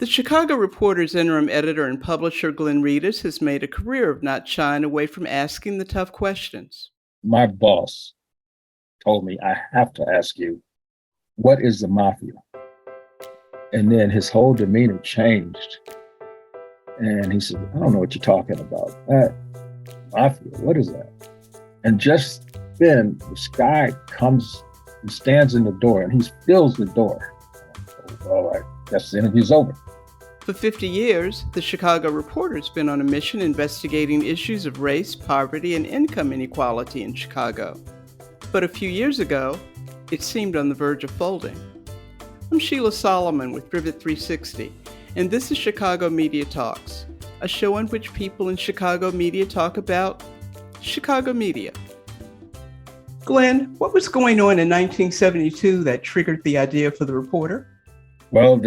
The Chicago Reporter's interim editor and publisher, Glenn Reedus, has made a career of not shying away from asking the tough questions. My boss told me, I have to ask you, what is the mafia? And then his whole demeanor changed. And he said, I don't know what you're talking about. Mafia, what is that? And just then this guy comes and stands in the door and he fills the door. All right, that's the interview's over. For 50 years, the Chicago Reporter's been on a mission investigating issues of race, poverty, and income inequality in Chicago. But a few years ago, it seemed on the verge of folding. I'm Sheila Solomon with Rivet 360, and this is Chicago Media Talks, a show in which people in Chicago media talk about Chicago media. Glenn, what was going on in 1972 that triggered the idea for the Reporter? Well,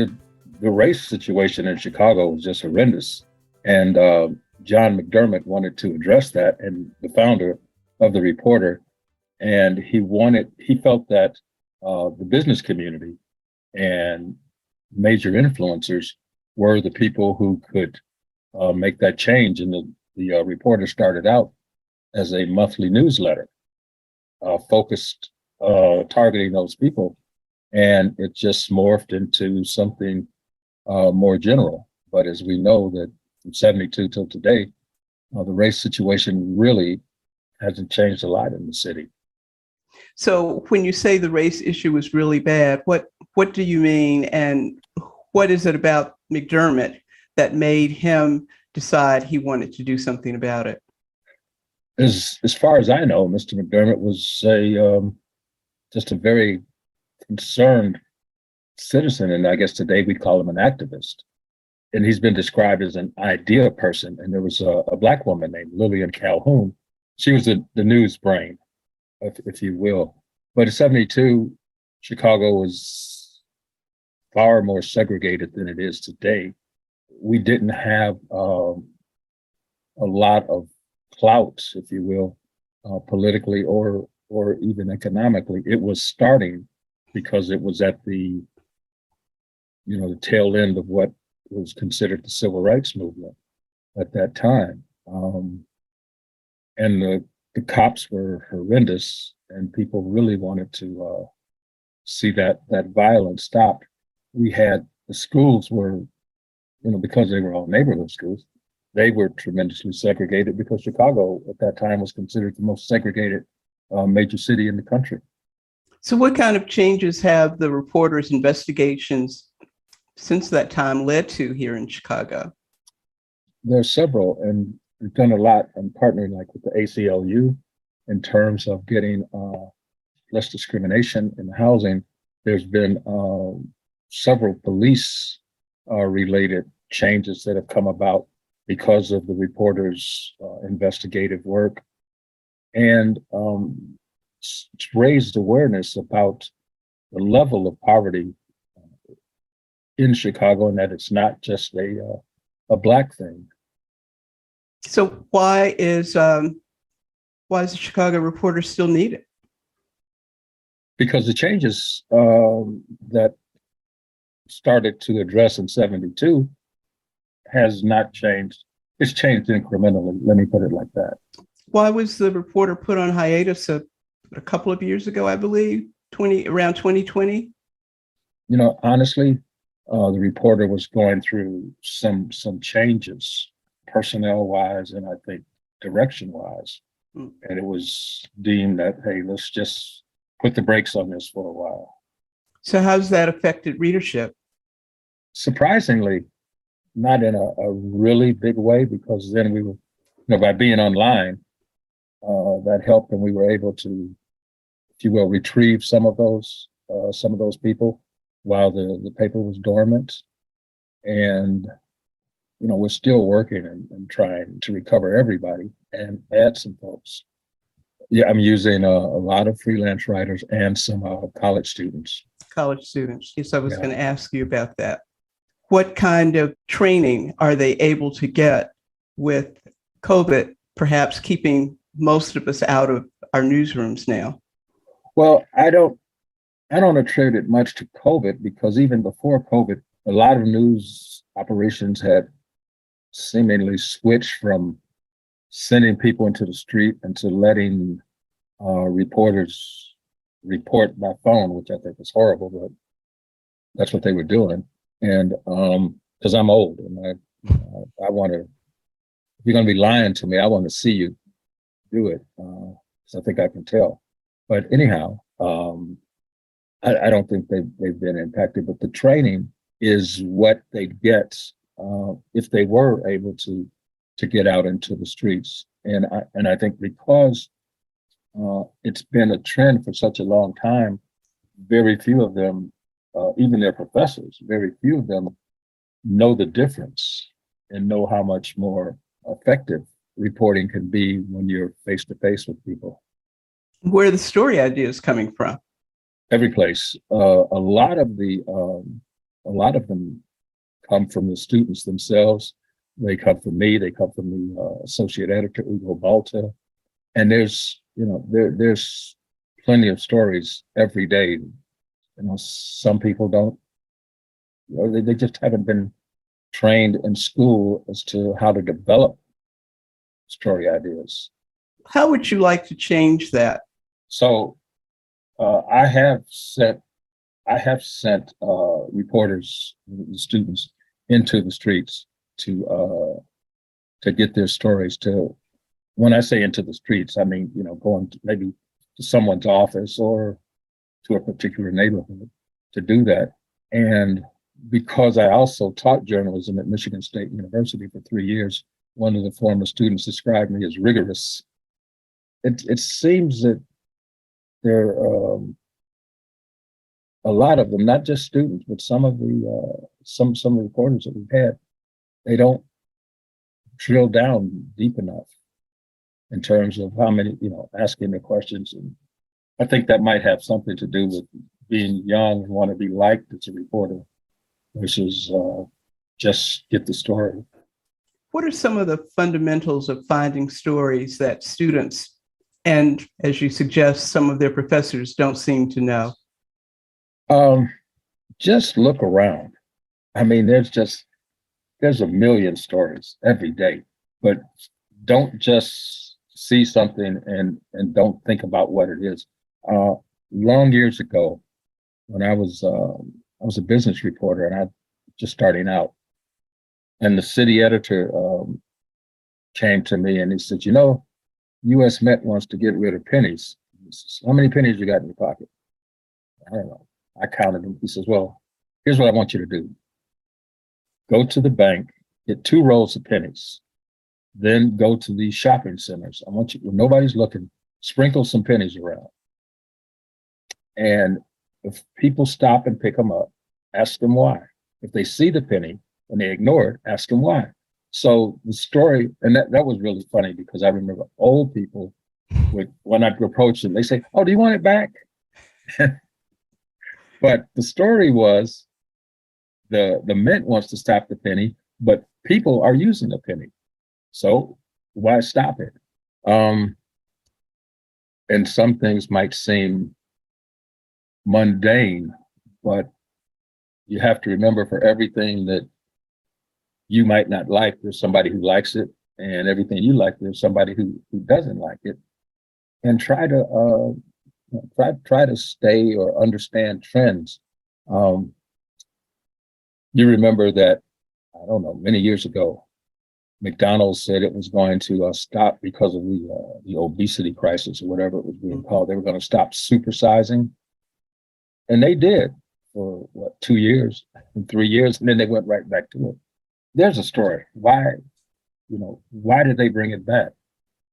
the race situation in Chicago was just horrendous. And John McDermott wanted to address that, and the founder of the Reporter. And he felt that the business community and major influencers were the people who could make that change. And the Reporter started out as a monthly newsletter focused, targeting those people. And it just morphed into something more general. But as we know that from 72 till today, the race situation really hasn't changed a lot in the city. So when you say the race issue was really bad, what do you mean? And what is it about McDermott that made him decide he wanted to do something about it? As far as I know, Mr. McDermott was just a very concerned citizen, and I guess today we call him an activist. And he's been described as an idea person. And there was a Black woman named Lillian Calhoun. She was the news brain, if you will. But in 72, Chicago was far more segregated than it is today. We didn't have a lot of clout, if you will, politically or even economically. It was starting because it was at the tail end of what was considered the civil rights movement at that time. And the cops were horrendous, and people really wanted to see that violence stop. We had the schools were, because they were all neighborhood schools, they were tremendously segregated because Chicago at that time was considered the most segregated major city in the country. So what kind of changes have the Reporter's investigations since that time led to here in Chicago? There's several, and we've done a lot. I'm partnering with the ACLU in terms of getting less discrimination in housing. There's been several police related changes that have come about because of the Reporter's investigative work, and it's raised awareness about the level of poverty in Chicago, and that it's not just a Black thing. So why is the Chicago Reporter still needed? Because the changes that started to address in 72 has not changed. It's changed incrementally. Let me put it like that. Why was the Reporter put on hiatus a couple of years ago, I believe, around 2020? Honestly, the Reporter was going through some changes, personnel-wise, and I think direction-wise. And it was deemed that, hey, let's just put the brakes on this for a while. So how's that affected readership? Surprisingly, not in a really big way, because then we were, by being online, that helped, and we were able to, if you will, retrieve some of those people while the paper was dormant. And we're still working and trying to recover everybody and add some folks. Yeah, I'm using a lot of freelance writers and some college students. Yes, I was going to ask you about that. What kind of training are they able to get with COVID, perhaps keeping most of us out of our newsrooms now? Well, I don't attribute it much to COVID, because even before COVID, a lot of news operations had seemingly switched from sending people into the street and to letting reporters report by phone, which I think is horrible, but that's what they were doing. And because I'm old and I want to, if you're going to be lying to me, I want to see you do it. So I think I can tell. But anyhow, I don't think they've been impacted, but the training is what they get if they were able to get out into the streets. And I think because it's been a trend for such a long time, very few of them, even their professors, very few of them know the difference and know how much more effective reporting can be when you're face to face with people. Where are the story ideas coming from? Every place. A lot of them come from the students themselves. They come from me. They come from the associate editor Ugo Balta, and there's plenty of stories every day. Some people don't. They just haven't been trained in school as to how to develop story ideas. How would you like to change that? So I have sent reporters, students, into the streets to get their stories. To, when I say into the streets, I mean going to maybe to someone's office or to a particular neighborhood to do that. And because I also taught journalism at Michigan State University for 3 years, one of the former students described me as rigorous. It seems that there are a lot of them, not just students, but some of the some reporters that we've had, they don't drill down deep enough in terms of how many, asking the questions. And I think that might have something to do with being young and want to be liked as a reporter versus just get the story. What are some of the fundamentals of finding stories that students and, as you suggest, some of their professors don't seem to know? Just look around. I mean, there's a million stories every day, but don't just see something and don't think about what it is. Long years ago, when I was a business reporter and I just starting out, and the city editor came to me and he said, U.S. Met wants to get rid of pennies. He says, how many pennies you got in your pocket? I don't know. I counted them. He says, well, here's what I want you to do. Go to the bank, get 2 rolls of pennies, then go to these shopping centers. I want you, when nobody's looking, sprinkle some pennies around. And if people stop and pick them up, ask them why. If they see the penny and they ignore it, ask them why. So the story, and that was really funny because I remember old people when I approach them, they say, oh, do you want it back? But the story was the mint wants to stop the penny, but people are using the penny. So why stop it? And some things might seem mundane, but you have to remember for everything that you might not like, there's somebody who likes it, and everything you like, there's somebody who doesn't like it. And try to stay or understand trends. You remember that, I don't know, many years ago, McDonald's said it was going to stop because of the obesity crisis or whatever it was being called. They were going to stop supersizing, and they did for 2 years and 3 years, and then they went right back to it. There's a story. Why did they bring it back?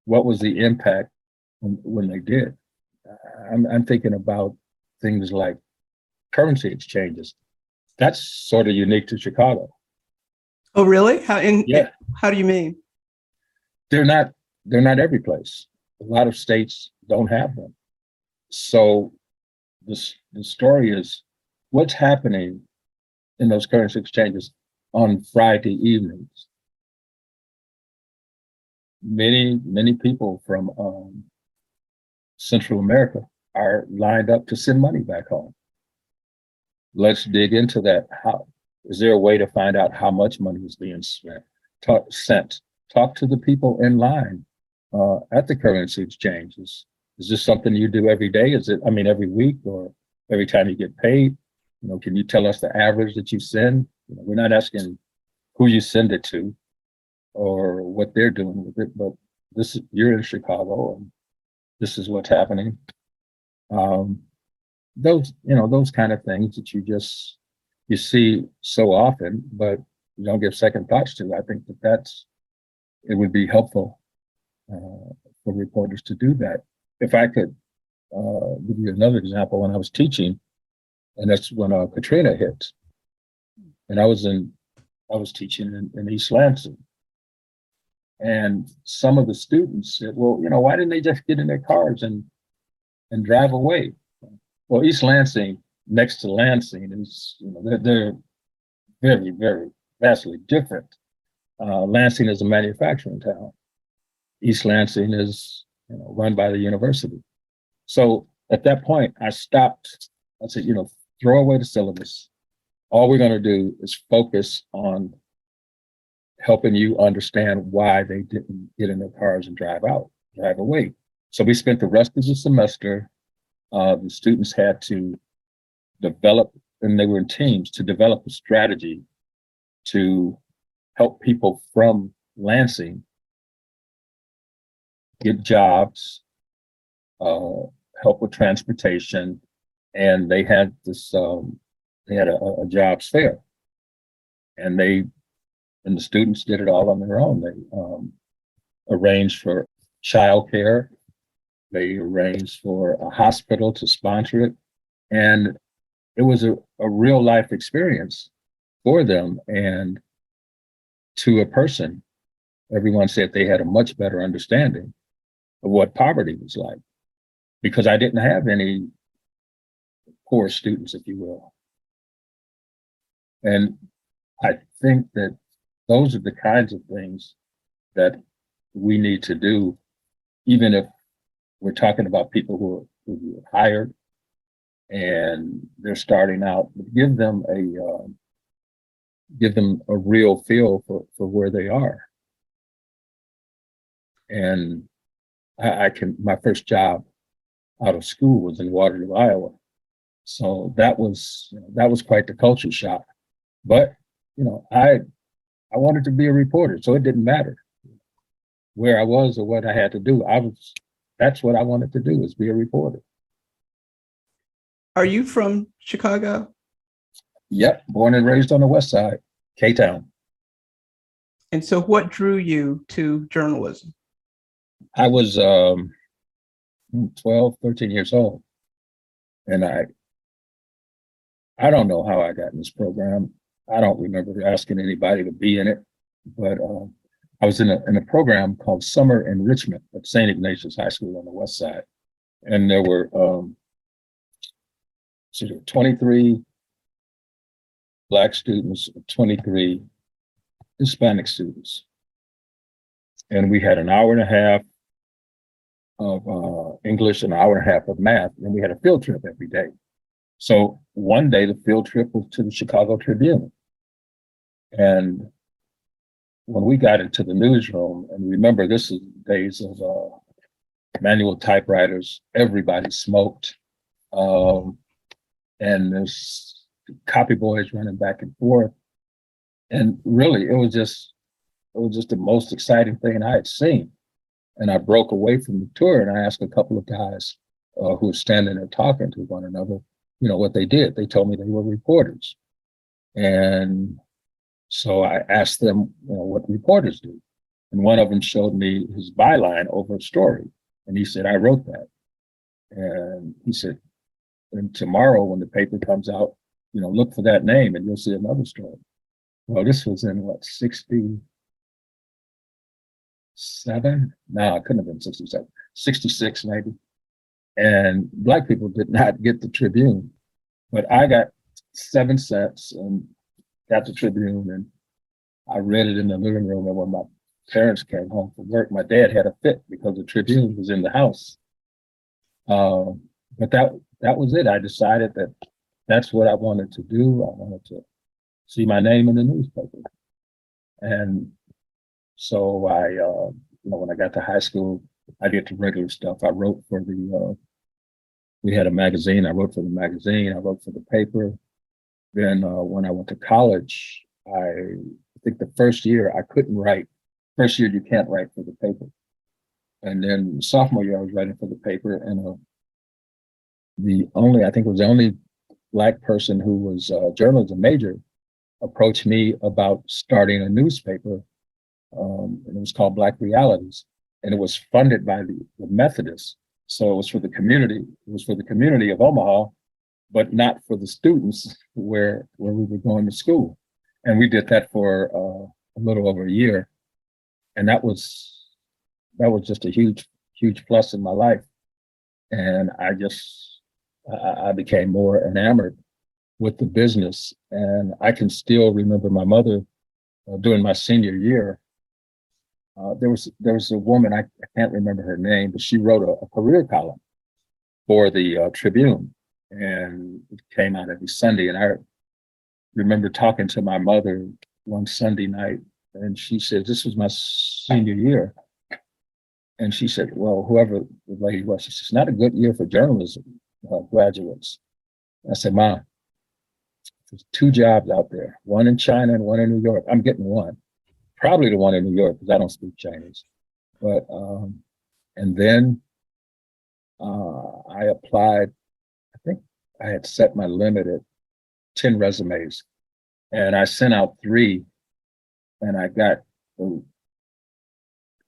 What was the impact when they did? I'm thinking about things like currency exchanges. That's sort of unique to Chicago. Oh, really? Yeah. How do you mean? They're not every place. A lot of states don't have them. So the story is what's happening in those currency exchanges on Friday evenings. Many people from Central America are lined up to send money back home. Let's dig into that. Is there a way to find out how much money is being sent? Talk to the people in line at the currency exchanges. Is this something you do every day? Is it, I mean, every week or every time you get paid? You know, can you tell us the average that you send? You know, we're not asking who you send it to or what they're doing with it, but this is, you're in Chicago and this is what's happening. Those, you know, those kind of things that you see so often, but you don't give second thoughts to. I think it would be helpful for reporters to do that. If I could give you another example, when I was teaching, and that's when Katrina hit, and I was teaching in East Lansing, and some of the students said, "Well, you know, why didn't they just get in their cars and drive away?" Well, East Lansing, next to Lansing, is, you know, they're very, very vastly different. Lansing is a manufacturing town. East Lansing is, you know, run by the university. So at that point, I stopped. I said, you know, throw away the syllabus. All we're going to do is focus on helping you understand why they didn't get in their cars and drive away. So we spent the rest of the semester. The students had to develop, and they were in teams, to develop a strategy to help people from Lansing get jobs, help with transportation, and they had this. They had a jobs fair, and the students did it all on their own. They arranged for childcare. They arranged for a hospital to sponsor it, and it was a real life experience for them. And to a person, everyone said they had a much better understanding of what poverty was like, because I didn't have any poor students, if you will. And I think that those are the kinds of things that we need to do, even if we're talking about people who are hired and they're starting out. Give them a real feel for where they are. And my first job out of school was in Waterloo, Iowa. So that was quite the culture shock. But, you know, I wanted to be a reporter, so it didn't matter where I was or what I had to do. That's what I wanted to do, is be a reporter. Are you from Chicago? Yep, born and raised on the west side, K-Town. And so what drew you to journalism? I was 12, 13 years old. And I don't know how I got in this program. I don't remember asking anybody to be in it, but I was in a program called Summer Enrichment at St. Ignatius High School on the west side. And there were 23 Black students, 23 Hispanic students. And we had an hour and a half of English, an hour and a half of math, and we had a field trip every day. So one day the field trip was to the Chicago Tribune. And when we got into the newsroom, and remember, this is days of manual typewriters, everybody smoked. And there's copy boys running back and forth. And really, it was just the most exciting thing I had seen. And I broke away from the tour and I asked a couple of guys who were standing there talking to one another, you know, what they did. They told me they were reporters. And so I asked them, you know, what reporters do. And one of them showed me his byline over a story. And he said, I wrote that. And he said, and tomorrow when the paper comes out, you know, look for that name and you'll see another story. Well, this was in what, 67? No, it couldn't have been 67, 66 maybe. And Black people did not get the Tribune, but I got 7 cents and got the Tribune, and I read it in the living room. And when my parents came home from work, my dad had a fit because the Tribune was in the house. But that was it. I decided that that's what I wanted to do. I wanted to see my name in the newspaper. And so when I got to high school, I did the regular stuff. I wrote for we had a magazine. I wrote for the magazine. I wrote for the paper. Then when I went to college, I think the first year I couldn't write. First year you can't write for the paper. And then sophomore year I was writing for the paper, and I think it was the only Black person who was a journalism major approached me about starting a newspaper, and it was called Black Realities, and it was funded by the Methodists. So it was for the community. It was for the community of Omaha, but not for the students where we were going to school. And we did that for a little over a year, and that was just a huge plus in my life. And I became more enamored with the business. And I can still remember my mother during my senior year. There was a woman, I can't remember her name, but she wrote a career column for the Tribune, and it came out every Sunday. And I remember talking to my mother one Sunday night, and she said, this was my senior year. And she said, well, whoever the lady was, she said, it's not a good year for journalism graduates. I said, Mom, there's 2 jobs out there, one in China and one in New York. I'm getting one, probably the one in New York because I don't speak Chinese. But, and then I applied. I think I had set my limit at 10 resumes, and I sent out 3, and I got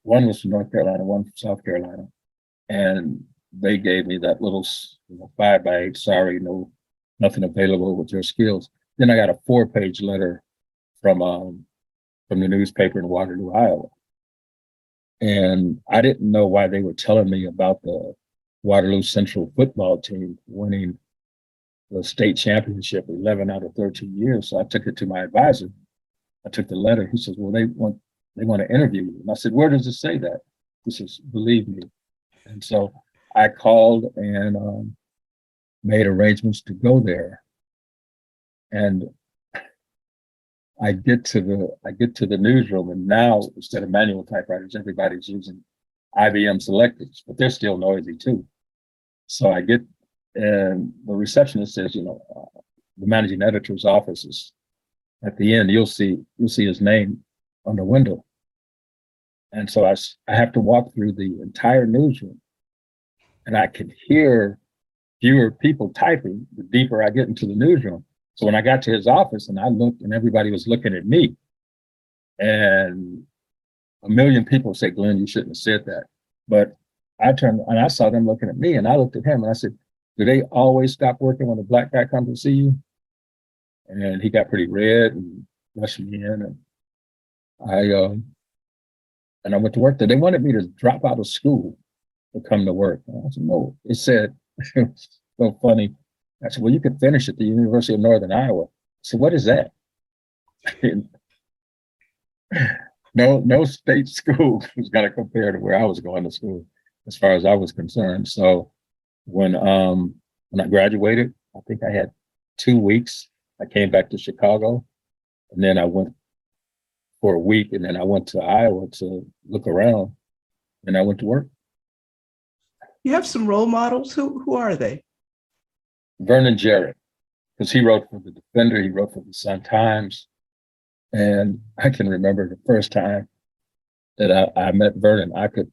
one was from North Carolina, one from South Carolina, and they gave me that little 5x8. Sorry, nothing available with your skills. Then I got a 4-page letter from the newspaper in Waterloo, Iowa, and I didn't know why they were telling me about the Waterloo Central football team winning the state championship 11 out of 13 years. So I took it to my advisor. I took the letter. He says, well, they want to interview you. And I said, where does it say that? He says, believe me. And so I called and made arrangements to go there. And I get to the newsroom, and now instead of manual typewriters, everybody's using IBM Selectors, but they're still noisy too. So I get, and the receptionist says, the managing editor's office is at the end. You'll see his name on the window. And so I have to walk through the entire newsroom, and I can hear fewer people typing the deeper I get into the newsroom. So when I got to his office and I looked, and everybody was looking at me, and a million people say, Glenn, you shouldn't have said that. But I turned and I saw them looking at me, and I looked at him and I said, do they always stop working when a Black guy comes to see you? And he got pretty red and rushed me in, and I went to work there. They wanted me to drop out of school to come to work. And I said, no. It said, it was so funny. I said, well, you could finish at the University of Northern Iowa. I said, what is that? No state school was going to compare to where I was going to school, as far as I was concerned. So when I graduated, I think I had 2 weeks. I came back to Chicago, and then I went for a week, and then I went to Iowa to look around, and I went to work. You have some role models. Who are they? Vernon Jarrett, because he wrote for the Defender, he wrote for the Sun-Times, and I can remember the first time that I met Vernon. I could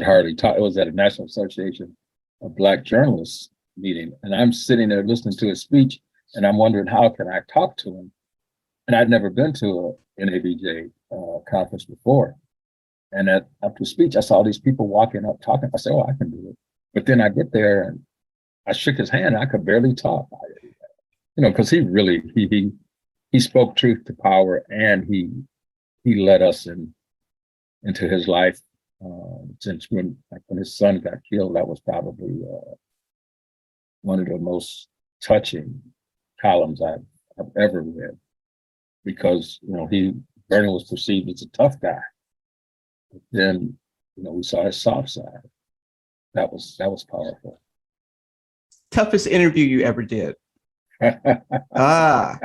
hardly talk. It was at a National Association of Black Journalists meeting, and I'm sitting there listening to his speech, and I'm wondering how can I talk to him. And I'd never been to a NABJ conference before. And after speech, I saw these people walking up talking. I said, oh, I can do it. But then I get there and I shook his hand and I could barely talk. Because he spoke truth to power, and he led us into his life. Since when his son got killed, that was probably one of the most touching columns I've ever read, because Vernon was perceived as a tough guy. But then we saw his soft side. That was powerful. Toughest interview you ever did? Ah.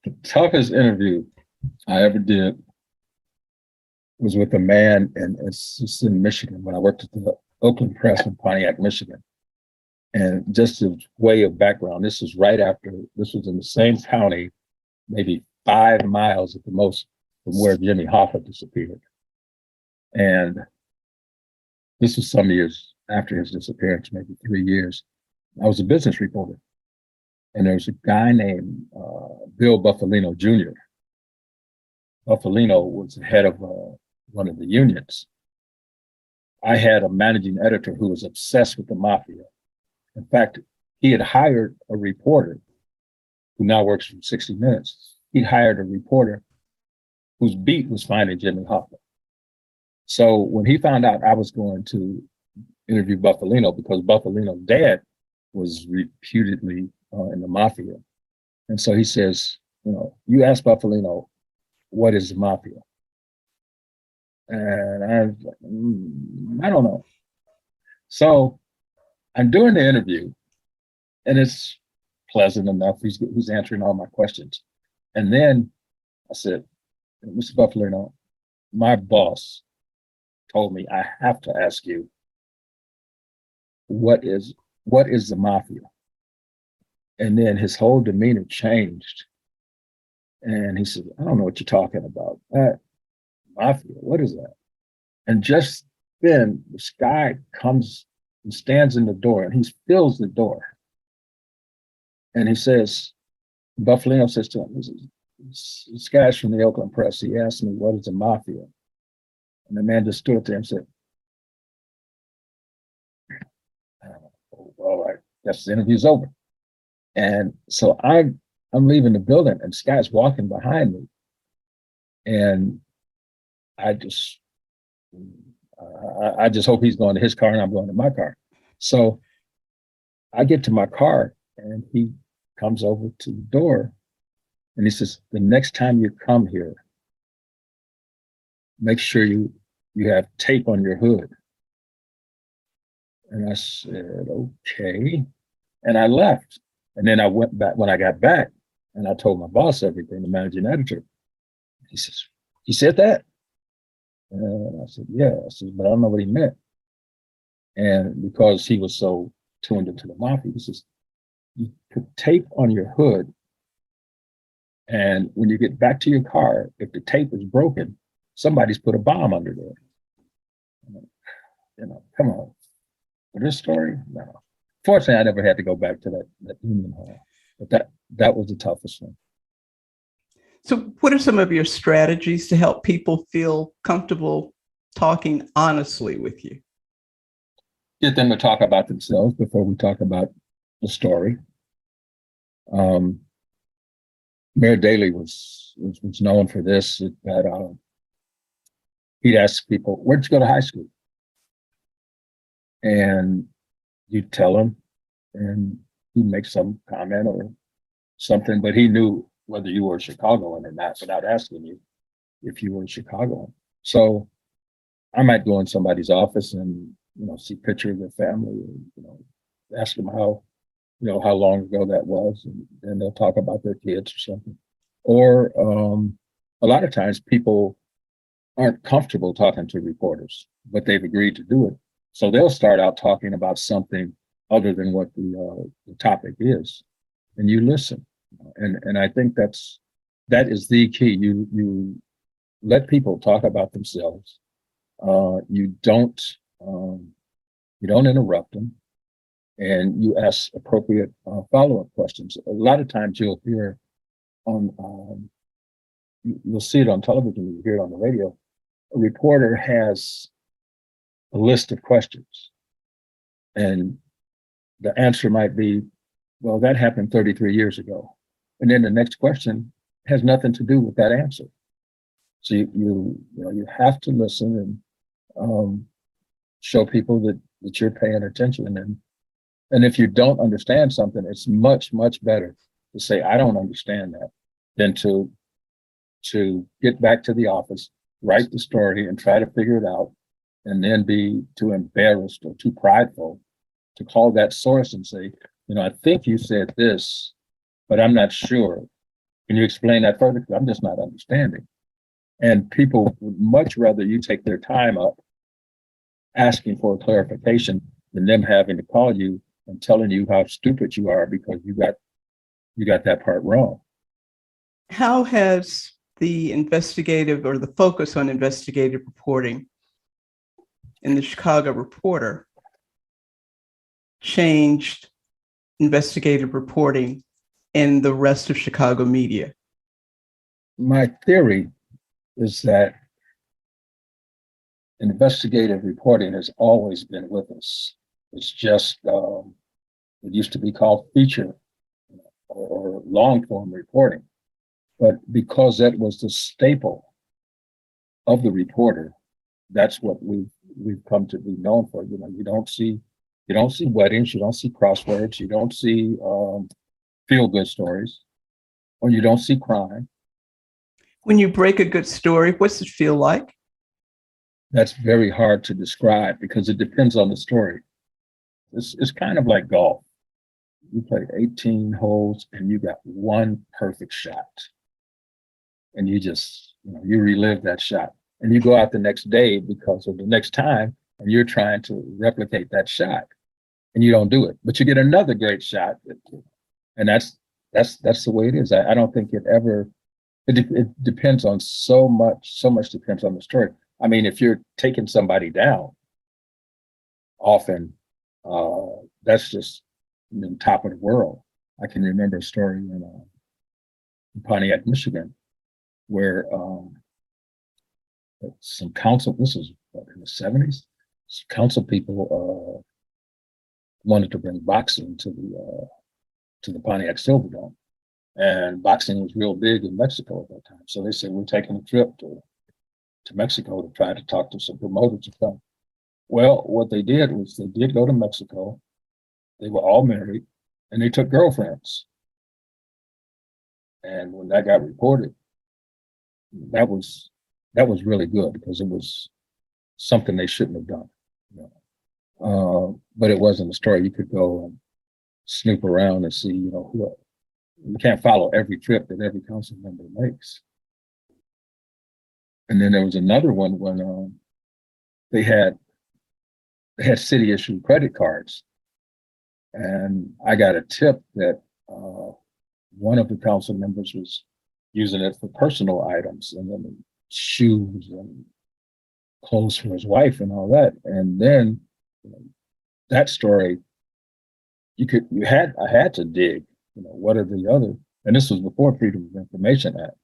The toughest interview I ever did was with a man, and it's in Michigan when I worked at the Oakland Press in Pontiac, Michigan. And just a way of background, this was right after, this was in the same county, maybe 5 miles at the most from where Jimmy Hoffa disappeared. And this was some years after his disappearance, maybe 3 years. I was a business reporter. And there was a guy named Bill Buffalino Jr. Buffalino was the head of one of the unions. I had a managing editor who was obsessed with the mafia. In fact, he had hired a reporter who now works for 60 Minutes. He hired a reporter whose beat was finding Jimmy Hoffa. So when he found out I was going to interview Buffalino, because Buffalino's dad was reputedly in the mafia. And so he says, you ask Buffalino, what is the mafia? And I was like, I don't know. So I'm doing the interview, and it's pleasant enough. He's answering all my questions. And then I said, Mr. Buffalino, my boss told me I have to ask you, what is the mafia? And then his whole demeanor changed. And he said, I don't know what you're talking about. Mafia, what is that? And just then this guy comes and stands in the door, and he fills the door. And he says, Buffalino says to him, this guy's from the Oakland Press. He asked me, what is a mafia? And the man just stood there and said, well, I guess the interview's over. And so I'm leaving the building, and this guy's walking behind me. And I just hope he's going to his car and I'm going to my car. So I get to my car, and he comes over to the door, and he says, the next time you come here, make sure you have tape on your hood. And I said, okay. And I left. And then I went back, when I got back, and I told my boss everything, the managing editor. He says, he said that? And I said, yeah. I said, but I don't know what he meant. And because he was so tuned into the mafia, he says, you put tape on your hood, and when you get back to your car, if the tape is broken, somebody's put a bomb under there. Come on. For this story? No. Fortunately, I never had to go back to that union hall. But that was the toughest one. So what are some of your strategies to help people feel comfortable talking honestly with you? Get them to talk about themselves before we talk about the story. Mayor Daley was known for this, that he'd ask people, where'd you go to high school? And you'd tell him, and he'd make some comment or something, but he knew whether you were a Chicagoan or not without asking you if you were a Chicagoan. So I might go in somebody's office and, see pictures of their family, and, ask them how long ago that was, and then they'll talk about their kids or something. Or a lot of times people aren't comfortable talking to reporters, but they've agreed to do it. So they'll start out talking about something other than what the topic is, and you listen. And I think that is the key. You let people talk about themselves. You don't interrupt them, and you ask appropriate follow-up questions. A lot of times you'll hear you'll see it on television, you hear it on the radio. A reporter has a list of questions, and the answer might be, well, that happened 33 years ago. And then the next question has nothing to do with that answer. So you have to listen and show people that you're paying attention. And if you don't understand something, it's much, much better to say, I don't understand that, than to get back to the office, write the story and try to figure it out, and then be too embarrassed or too prideful to call that source and say, I think you said this, but I'm not sure. Can you explain that further? 'Cause I'm just not understanding. And people would much rather you take their time up asking for a clarification than them having to call you and telling you how stupid you are because you got that part wrong. How has the investigative or the focus on investigative reporting in the Chicago Reporter changed investigative reporting in the rest of Chicago media? My theory is that investigative reporting has always been with us. It's just it used to be called feature or long form reporting, but because that was the staple of the reporter, that's what we've come to be known for. You know, you don't see weddings, you don't see crosswords, you don't see feel good stories, or you don't see crime. When you break a good story, what's it feel like? That's very hard to describe because it depends on the story. It's kind of like golf. You play 18 holes and you got one perfect shot. And you just, you relive that shot. And you go out the next day because of the next time and you're trying to replicate that shot and you don't do it. But you get another great shot. And that's the way it is. I don't think it depends on so much depends on the story. I mean, if you're taking somebody down, often that's just top of the world. I can remember a story in Pontiac, Michigan, where some council, this was in the 70s, some council people wanted to bring boxing to the Pontiac Silverdome. And boxing was real big in Mexico at that time. So they said, we're taking a trip to Mexico to try to talk to some promoters to come. Well, what they did was they did go to Mexico. They were all married and they took girlfriends. And when that got reported, that was really good because it was something they shouldn't have done. But it wasn't a story. You could go and snoop around and see, who. You can't follow every trip that every council member makes. And then there was another one when they had city issued credit cards, and I got a tip that one of the council members was using it for personal items, and then shoes and clothes for his wife and all that. And then that story, I had to dig. What are the other? And this was before Freedom of Information Act.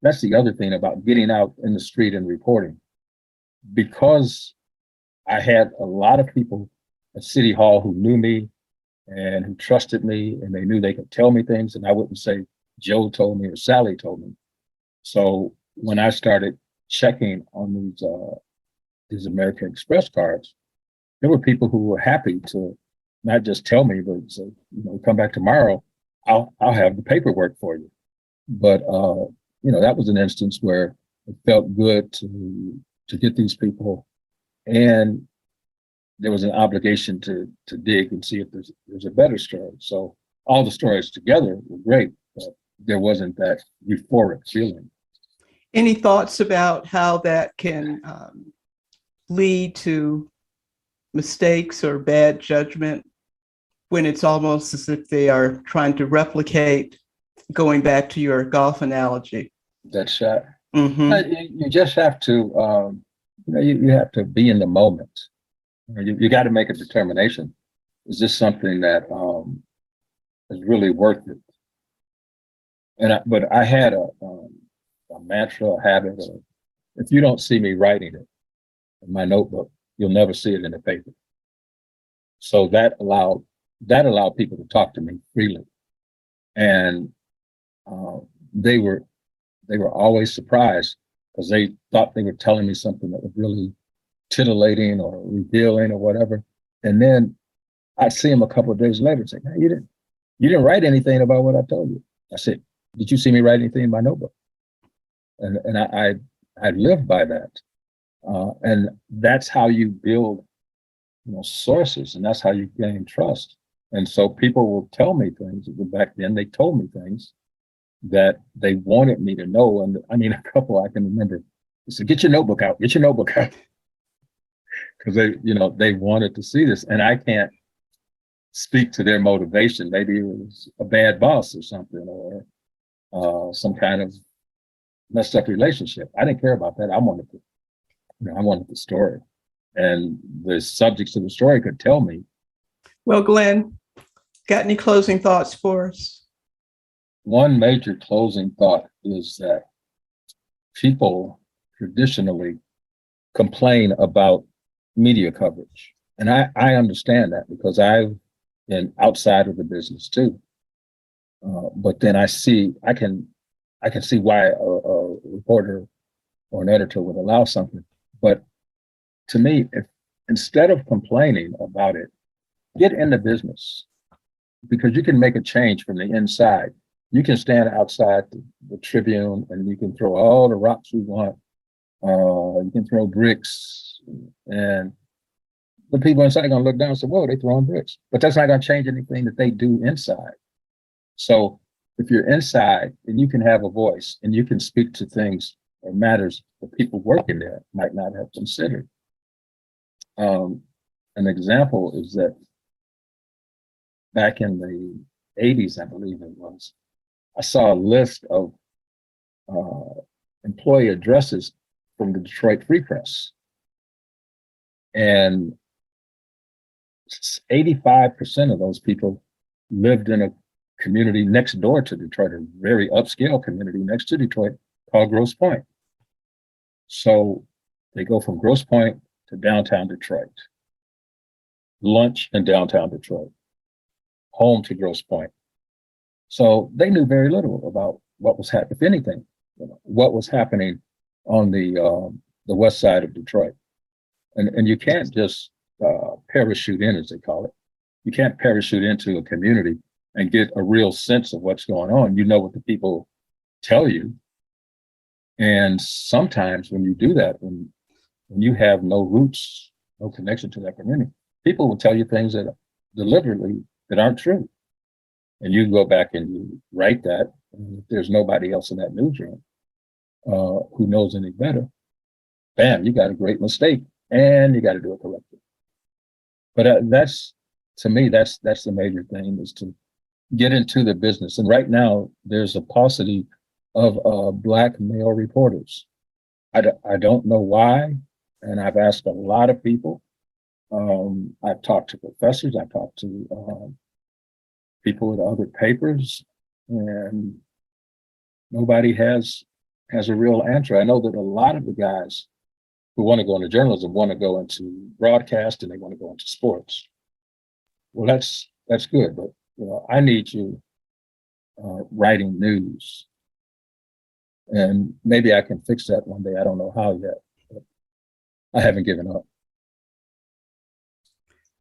That's the other thing about getting out in the street and reporting. Because I had a lot of people at City Hall who knew me and who trusted me, and they knew they could tell me things, and I wouldn't say Joe told me or Sally told me. So when I started checking on these American Express cards, there were people who were happy to not just tell me, but say, come back tomorrow. I'll have the paperwork for you. But that was an instance where it felt good to get these people, and there was an obligation to dig and see if there's a better story. So all the stories together were great, but there wasn't that euphoric feeling. Any thoughts about how that can lead to mistakes or bad judgment when it's almost as if they are trying to replicate, going back to your golf analogy? That shot. Mm-hmm. You just have to, you have to be in the moment. You got to make a determination. Is this something that is really worth it? But I had a mantra, a habit of, if you don't see me writing it in my notebook, you'll never see it in the paper. So that allowed people to talk to me freely, and they were always surprised because they thought they were telling me something that was really titillating or revealing or whatever. And then I'd see them a couple of days later and say, "Man, you didn't write anything about what I told you." I said, "Did you see me write anything in my notebook?" And I lived by that, and that's how you build, sources, and that's how you gain trust. And so people will tell me things. Back then, they told me things, that they wanted me to know. And I mean, a couple I can remember. They said, get your notebook out, get your notebook out. Because they wanted to see this. And I can't speak to their motivation. Maybe it was a bad boss or something, or some kind of messed up relationship. I didn't care about that. I wanted the story. And the subjects of the story could tell me. Well, Glenn, got any closing thoughts for us? One major closing thought is that people traditionally complain about media coverage. And I understand that because I've been outside of the business too. But then I can see why a reporter or an editor would allow something. But to me, if instead of complaining about it, get in the business, because you can make a change from the inside. You can stand outside the Tribune and you can throw all the rocks you want. You can throw bricks, and the people inside are going to look down and say, whoa, they're throwing bricks. But that's not going to change anything that they do inside. So if you're inside and you can have a voice and you can speak to things or matters that people working there might not have considered. An example is that back in the 80s, I believe it was, I saw a list of employee addresses from the Detroit Free Press. And 85% of those people lived in a community next door to Detroit, a very upscale community next to Detroit called Grosse Pointe. So they go from Grosse Pointe to downtown Detroit, lunch in downtown Detroit, home to Grosse Pointe. So they knew very little about what was happening, if anything, what was happening on the west side of Detroit. And you can't just parachute in, as they call it. You can't parachute into a community and get a real sense of what's going on. You know what the people tell you. And sometimes when you do that, when you have no roots, no connection to that community, people will tell you things that deliberately that aren't true. And you go back and you write that. And if there's nobody else in that newsroom who knows any better, bam, you got a great mistake, and you got to do it correctly. But that's, to me, that's the major thing, is to get into the business. And right now, there's a paucity of Black male reporters. I don't know why, and I've asked a lot of people. I've talked to professors, I've talked to people at other papers, and nobody has a real answer. I know that a lot of the guys who want to go into journalism want to go into broadcast, and they want to go into sports. Well, that's good, but I need you writing news, and maybe I can fix that one day. I don't know how yet, but I haven't given up.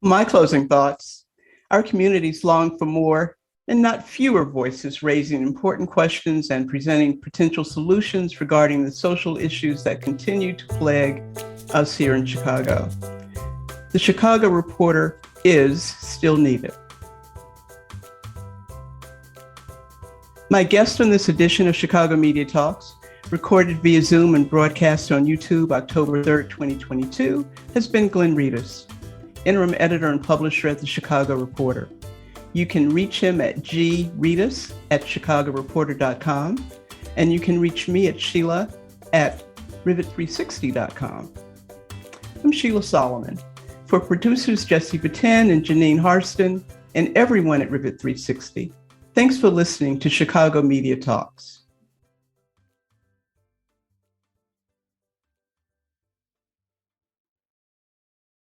My closing thoughts: our communities long for more and not fewer voices raising important questions and presenting potential solutions regarding the social issues that continue to plague us here in Chicago. The Chicago Reporter is still needed. My guest on this edition of Chicago Media Talks, recorded via Zoom and broadcast on YouTube October 3rd, 2022, has been Glenn Rieders, interim editor and publisher at the Chicago Reporter. You can reach him at greedus@chicagoreporter.com, and you can reach me at Sheila@rivet360.com. I'm Sheila Solomon. For producers Jesse Batten and Janine Harston, and everyone at Rivet 360, thanks for listening to Chicago Media Talks.